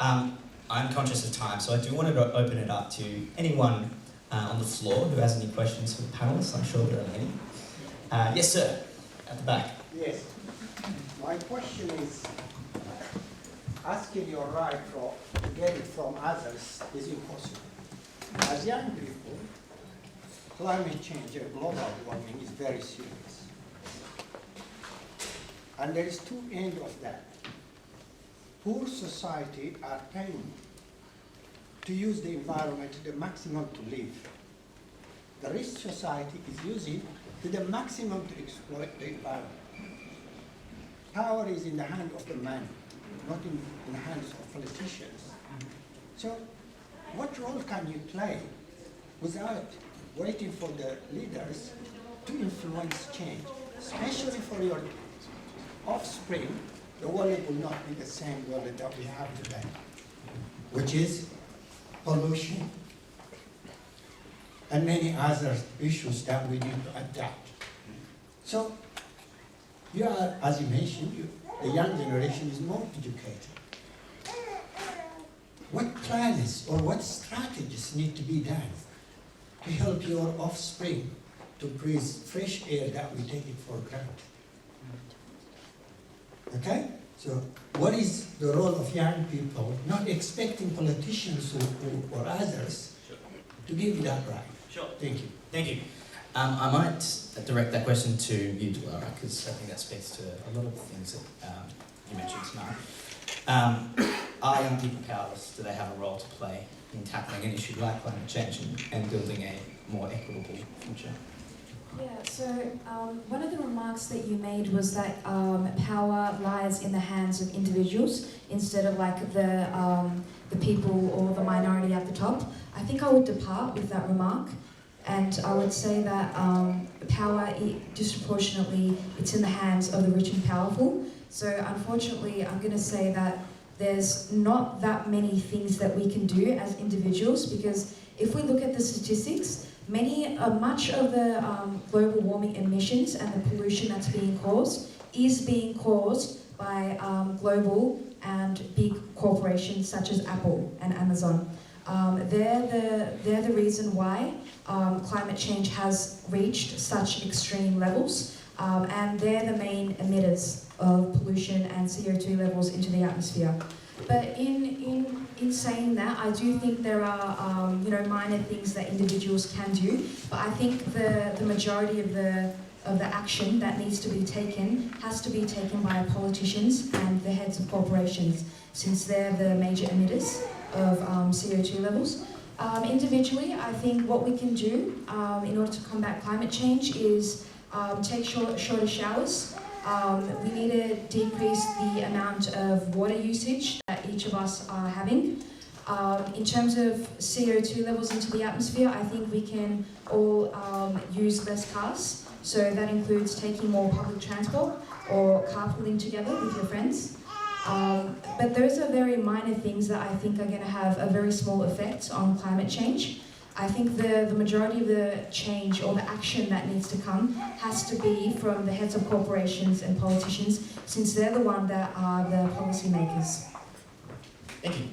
I'm conscious of time, so I do want to open it up to anyone on the floor who has any questions for the panellists. I'm sure there are many. Yes, sir, at the back. Yes. My question is, asking your right to get it from others is impossible. As young people, climate change and global warming is very serious. And there is two ends of that. Poor society are paying to use the environment to the maximum to live. The rich society is using to the maximum to exploit the environment. Power is in the hand of the man, not in the hands of politicians. So what role can you play without waiting for the leaders to influence change, especially for your offspring? The world will not be the same world that we have today, which is pollution and many other issues that we need to adapt. So you are, as you mentioned, the young generation is more educated. What plans or what strategies need to be done to help your offspring to breathe fresh air that we take it for granted? Okay? So what is the role of young people, not expecting politicians or others to give you that right? Sure. Thank you. Thank you. I might direct that question to you, Dilara, because I think that speaks to a lot of the things that you mentioned tonight. Are young people powerless? Do they have a role to play in tackling an issue like climate change and building a more equitable future? Yeah, so one of the remarks that you made was that power lies in the hands of individuals instead of like the people or the minority at the top. I think I would depart with that remark, and I would say that power disproportionately it's in the hands of the rich and powerful. So unfortunately, I'm going to say that there's not that many things that we can do as individuals, because if we look at the statistics, much of the global warming emissions and the pollution that's being caused is being caused by global and big corporations such as Apple and Amazon. They're the reason why climate change has reached such extreme levels, and they're the main emitters of pollution and CO2 levels into the atmosphere. But in saying that, I do think there are minor things that individuals can do. But I think the majority of the action that needs to be taken has to be taken by politicians and the heads of corporations, since they're the major emitters of CO2 levels. Individually, I think what we can do in order to combat climate change is take shorter showers. We need to decrease the amount of water usage that each of us are having. In terms of CO2 levels into the atmosphere, I think we can all use less cars. So that includes taking more public transport or carpooling together with your friends. But those are very minor things that I think are going to have a very small effect on climate change. I think the majority of the change or the action that needs to come has to be from the heads of corporations and politicians, since they're the ones that are the policy makers. Thank you.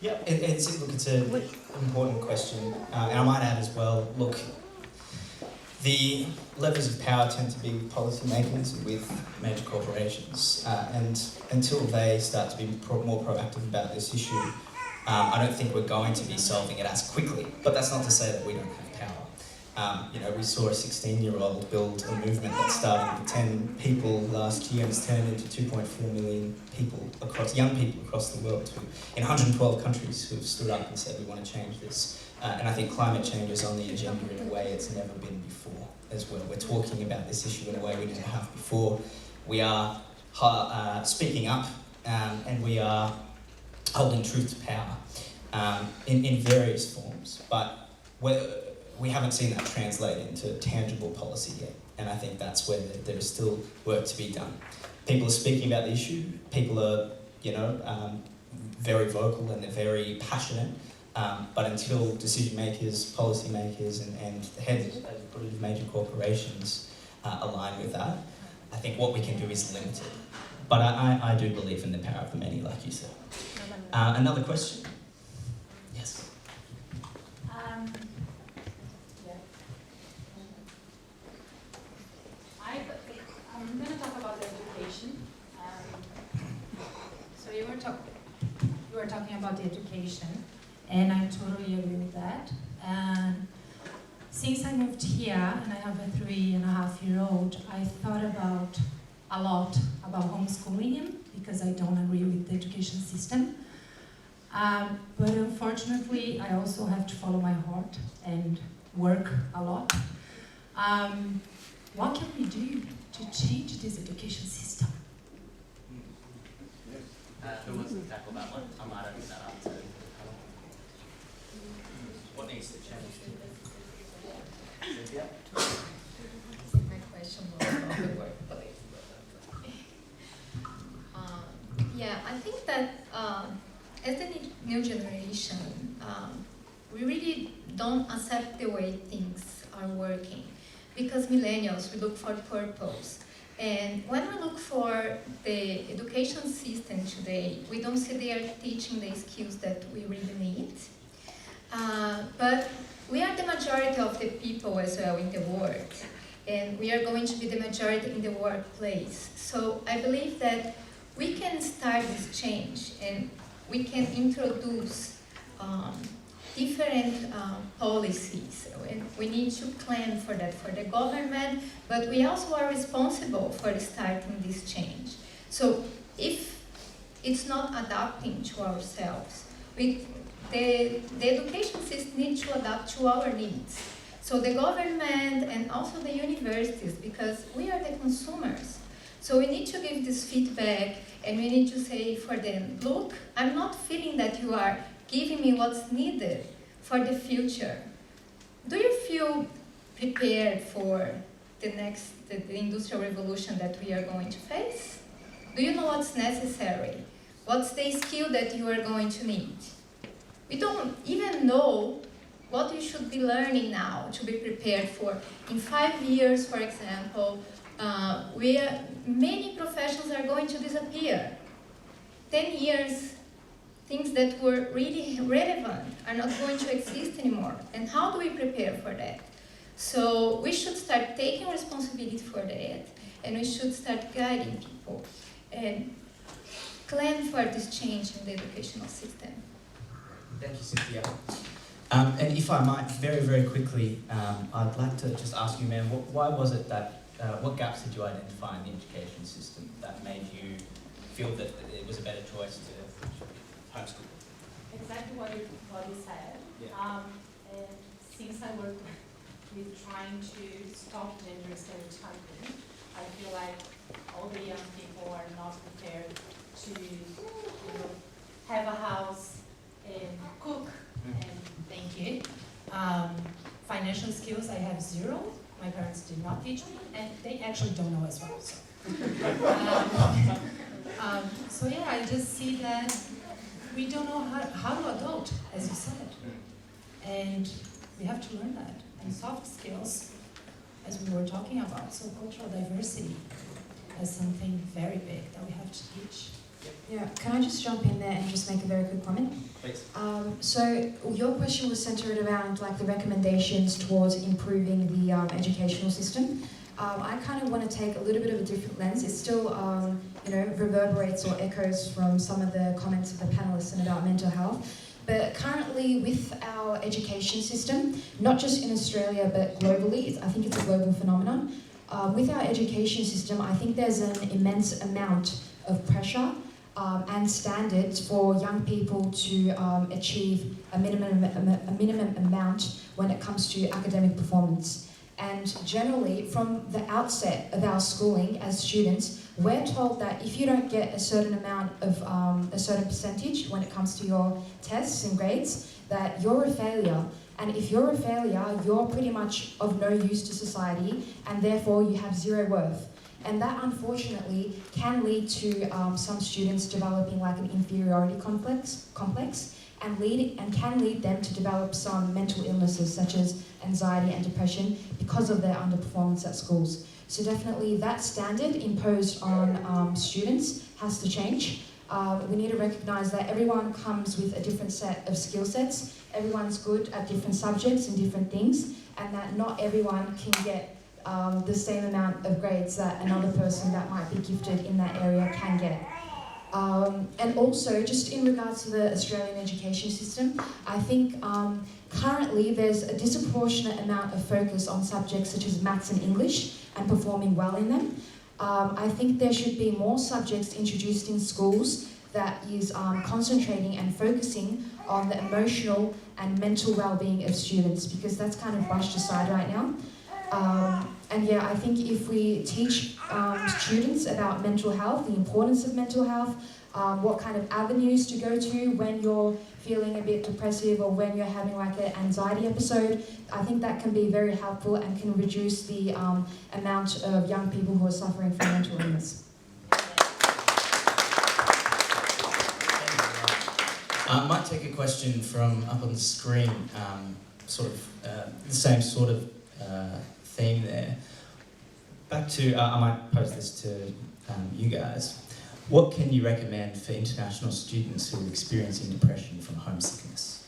Yeah, it's an important question, and I might add as well, look, the levers of power tend to be with policymakers and with major corporations, and until they start to be more proactive about this issue, I don't think we're going to be solving it as quickly. But that's not to say that we don't have power. We saw a 16-year-old build a movement that started with 10 people last year and has turned into 2.4 million people young people across the world, in 112 countries who have stood up and said we want to change this. And I think climate change is on the agenda in a way it's never been before as well. We're talking about this issue in a way we didn't have before. We are speaking up, and we are holding truth to power in various forms. But we haven't seen that translate into tangible policy yet. And I think that's where there is still work to be done. People are speaking about the issue. People are, very vocal and they're very passionate. But until decision makers, policy makers, and the heads of major corporations align with that, I think what we can do is limited. But I do believe in the power of the many, like you said. Another question? Yes. I'm going to talk about education. So you were talking about the education, and I totally agree with that. And since I moved here, and I have a 3.5-year-old, I thought a lot about homeschooling him because I don't agree with the education system. But unfortunately, I also have to follow my heart and work a lot. What can we do to change this education system? Who wants to tackle that one? I might open that up to what needs to change? Cynthia? My question was about the workplace. Yeah, I think that as the new generation, we really don't accept the way things are working. Because millennials, we look for purpose. And when we look for the education system today, we don't see they are teaching the skills that we really need. But we are the majority of the people as well in the world. And we are going to be the majority in the workplace. So I believe that we can start this change and we can introduce different policies, and we need to plan for that for the government, but we also are responsible for starting this change. So if it's not adapting to ourselves, the education system needs to adapt to our needs. So the government and also the universities, because we are the consumers. So we need to give this feedback and we need to say for them, look, I'm not feeling that you are giving me what's needed for the future. Do you feel prepared for the industrial revolution that we are going to face? Do you know what's necessary? What's the skill that you are going to need? We don't even know what we should be learning now to be prepared for. In 5 years, for example, many professions are going to disappear. 10 years, things that were really relevant are not going to exist anymore. And how do we prepare for that? So we should start taking responsibility for that, and we should start guiding people and plan for this change in the educational system. Thank you, Cynthia. And if I might, very, very quickly, I'd like to just ask you, ma'am, why was it that, what gaps did you identify in the education system that made you feel that it was a better choice to homeschool? Exactly what you said. Yeah. And since I work with trying to stop gender stereotyping, I feel like all the young people are not prepared to have a house and cook. And thank you. Financial skills, I have 0. My parents did not teach me, and they actually don't know as well. So, so yeah, I just see that we don't know how to adult, as you said. And we have to learn that. And soft skills, as we were talking about, so cultural diversity is something very big that we have to teach. Yeah, can I just jump in there and just make a very quick comment? Please. So your question was centered around like the recommendations towards improving the educational system. I kind of want to take a little bit of a different lens. It still, reverberates or echoes from some of the comments of the panelists and about mental health. But currently with our education system, not just in Australia but globally, I think it's a global phenomenon. With our education system, I think there's an immense amount of pressure and standards for young people to achieve a minimum amount when it comes to academic performance. And generally, from the outset of our schooling as students, we're told that if you don't get a certain amount of, a certain percentage when it comes to your tests and grades, that you're a failure. And if you're a failure, you're pretty much of no use to society, and therefore you have 0 worth. And that unfortunately can lead to some students developing like an inferiority complex and can lead them to develop some mental illnesses such as anxiety and depression because of their underperformance at schools. So definitely that standard imposed on students has to change. We need to recognise that everyone comes with a different set of skill sets, everyone's good at different subjects and different things, and that not everyone can get the same amount of grades that another person that might be gifted in that area can get. And also, just in regards to the Australian education system, I think currently there's a disproportionate amount of focus on subjects such as maths and English and performing well in them. I think there should be more subjects introduced in schools that is concentrating and focusing on the emotional and mental well-being of students, because that's kind of brushed aside right now. And yeah, I think if we teach students about mental health, the importance of mental health, what kind of avenues to go to when you're feeling a bit depressive or when you're having like an anxiety episode, I think that can be very helpful and can reduce the amount of young people who are suffering from mental illness. I might take a question from up on the screen, sort of the same sort of theme there. Back to, I might pose this to you guys. What can you recommend for international students who are experiencing depression from homesickness?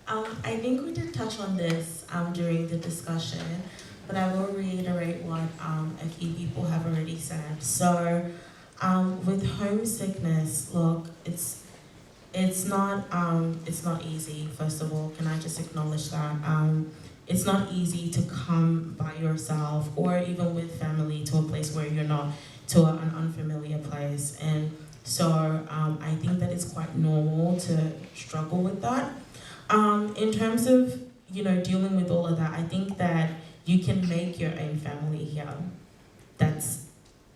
I think we did touch on this during the discussion, but I will reiterate what a few people have already said. So with homesickness, look, it's not easy. First of all, can I just acknowledge that it's not easy to come by yourself or even with family to a place where you're not, to an unfamiliar place. And so I think that it's quite normal to struggle with that. In terms of, dealing with all of that, I think that you can make your own family here. That's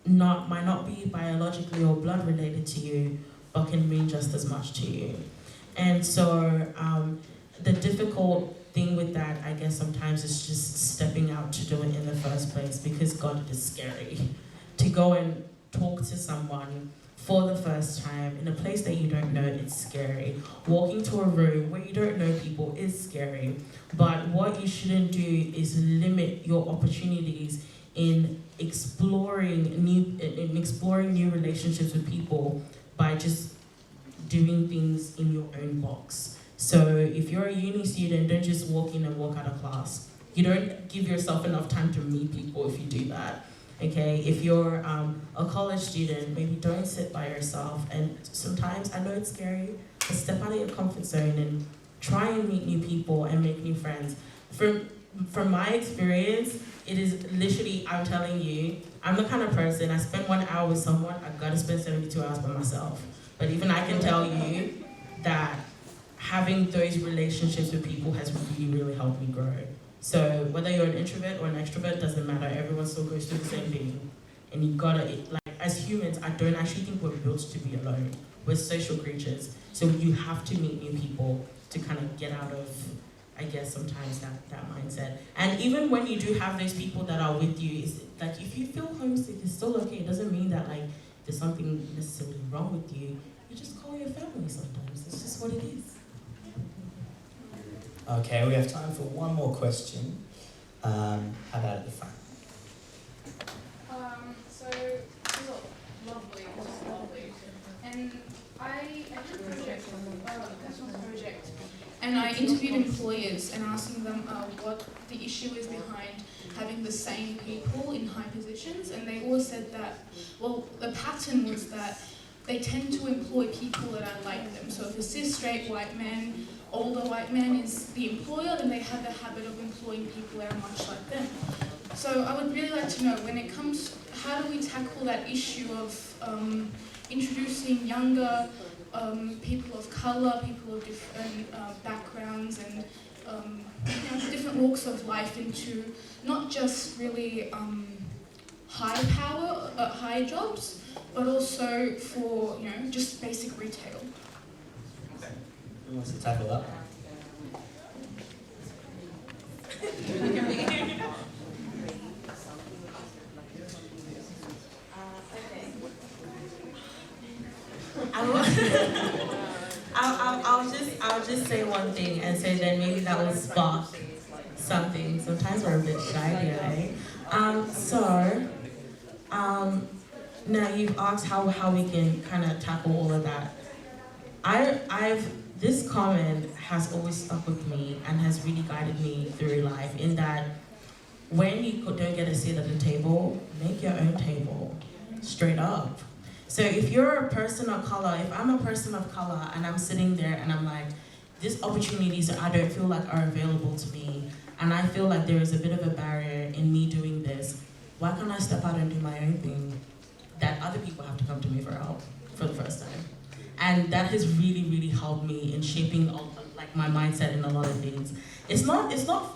might not be biologically or blood related to you, but can mean just as much to you. And so the difficult thing with that, I guess sometimes, is just stepping out to do it in the first place, because God, it is scary to go and talk to someone for the first time in a place that you don't know. It's scary. Walking to a room where you don't know people is scary. But what you shouldn't do is limit your opportunities in exploring new relationships with people by just doing things in your own box. So if you're a uni student, don't just walk in and walk out of class. You don't give yourself enough time to meet people if you do that. Okay, if you're a college student, maybe don't sit by yourself. And sometimes, I know it's scary, but step out of your comfort zone and try and meet new people and make new friends. From my experience, it is literally, I'm telling you, I'm the kind of person, I spend 1 hour with someone, I've got to spend 72 hours by myself. But even I can tell you that having those relationships with people has really, really helped me grow. So whether you're an introvert or an extrovert, doesn't matter. Everyone still goes through the same thing. And you gotta, as humans, I don't actually think we're built to be alone. We're social creatures. So you have to meet new people to kind of get out of, I guess, sometimes that mindset. And even when you do have those people that are with you, it's like, if you feel homesick, it's still okay. It doesn't mean that there's something necessarily wrong with you. You just call your family sometimes. It's just what it is. Okay, we have time for one more question. How about at the front? So it was lovely, just lovely. And I did a project, a personal project, and I interviewed employers and asking them what the issue is behind having the same people in high positions, and they all said that, well, the pattern was that they tend to employ people that are like them. So if a cis straight white man, older white man is the employer, then they have the habit of employing people that are much like them. So I would really like to know, when it comes, how do we tackle that issue of introducing younger people of colour, people of different backgrounds and different walks of life into not just really high jobs, but also for just basic retail. Okay. Who wants to tackle that? I'll I'll just say one thing and say then maybe that will spark something. Sometimes we're a bit shy here, right? Now you've asked how we can kind of tackle all of that. This comment has always stuck with me and has really guided me through life in that when you don't get a seat at the table, make your own table, straight up. So if you're a person of color, if I'm a person of color and I'm sitting there and I'm like, these opportunities I don't feel like are available to me, and I feel like there is a bit of a barrier in me doing this, why can't I step out and do my own thing that other people have to come to me for help for the first time? And that has really, really helped me in shaping like my mindset in a lot of things. It's not,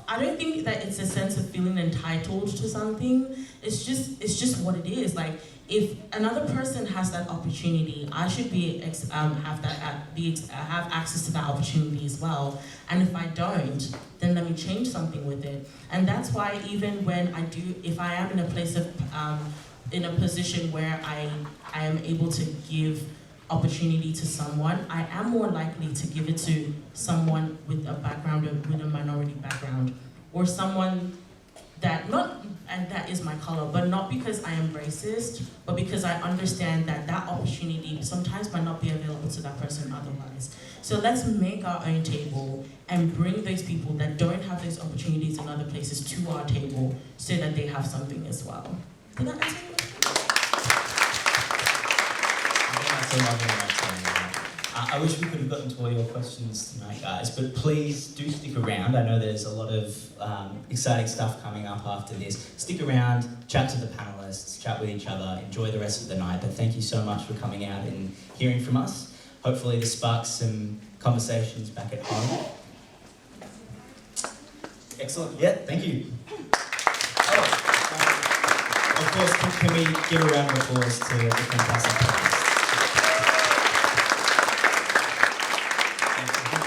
I don't think that it's a sense of feeling entitled to something. It's just what it is. Like, if another person has that opportunity, I should have access to that opportunity as well. And if I don't, then let me change something with it. And that's why even when if I am in a place of, in a position where I am able to give opportunity to someone, I am more likely to give it to someone with a minority background, or someone that is my color, but not because I am racist, but because I understand that opportunity sometimes might not be available to that person otherwise. So let's make our own table and bring those people that don't have those opportunities in other places to our table so that they have something as well. Did that answer your question? I wish we could have gotten to all your questions tonight, guys, but please do stick around. I know there's a lot of exciting stuff coming up after this. Stick around, chat to the panellists, chat with each other, enjoy the rest of the night, but thank you so much for coming out and hearing from us. Hopefully this sparks some conversations back at home. Excellent, yeah, thank you. Of course, can we give a round of applause to the fantastic